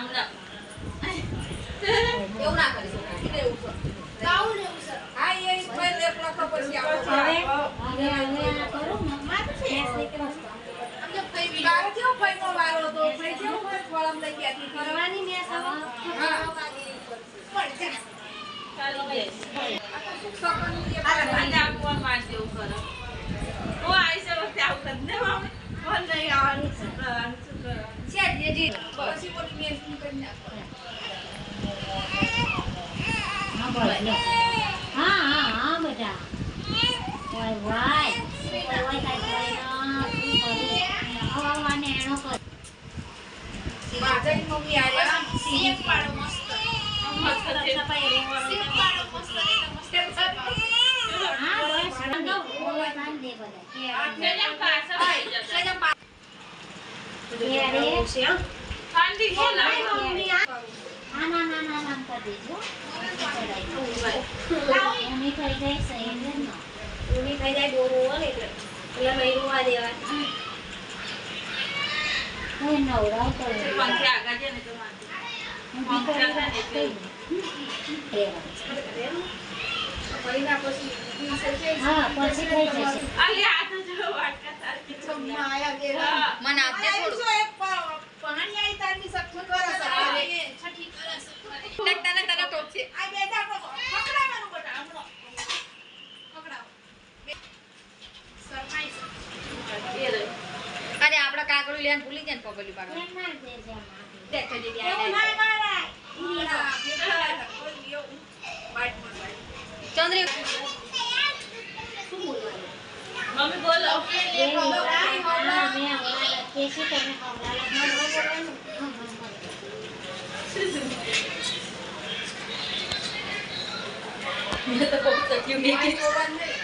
હમણાં એવું ના કરી શકાય એટલે એવું છે કાઉ લેવું છે હા એ ફેર એક લખો પછી આવો હવે આ કરું ને માં છે ગેસ નીકળો અમને કઈ વિચાર કેવો ફઈનો વારો તો ફઈ કેવો ફઈ કોલમ લઈ ગયા હતી કરવાની ને હા પણ જા ચાલી જાય આ તો સુખ સપનું એ આજે આપવા મારશે એવું કરે તો આઈસે વખતે આવું કર ને મામે ફોન નહીં આવવાનું શું કરવાનું છે જી પછી બોલી મેં શું કરી નાખો હા બોલ લે હા હા હા બેટા વાય વાય વાય કાઈ ના શું કરું આવાને એનો કર માતાજી મમ્મી આયા સીએમ પાડો મસ્ત મસ્ત છે સીએમ પાડો મસ્ત મસ્ત હા બસ બંધો ઓવા કાન દે બધા સેજમ પાછળ આવી જશે સેજમ કાંડી બોલા મમ્મી આ ના ના ના નામ કર દેજો ઉની થઈ જાય સહી ને ઉની થઈ જાય બોરો હોય એટલે લઈ રોવા દેવા હું નવરાવ તો પંખે આગળ છે ને તો માથે મહિના પછી હા પછી થઈ જશે અલે આ તો જો વાટકા તારથી છમ્મા આયા દેવા મને આપજે થોડું એક પાણી આઈ તારની સખત કરે છે છઠી કરે છે તને ટોક છે આ બેટા પકડાવાનું બટા હમણો પકડાવ સરમાઈ એ રે અરે આપડા કાકડું લેન ભૂલી જાય ને પગલી પાડો એમ ના દેજે માં દેખો દીદી ના આ મારાય કોઈ લ્યો બાઈટ પર ચંદ્રી મમ્મી બોલો એ નિકા મે ઓલા કેસી તમે ઓલા મેં તો બહુ તકલીફ બાઈટ ઓવર નહીં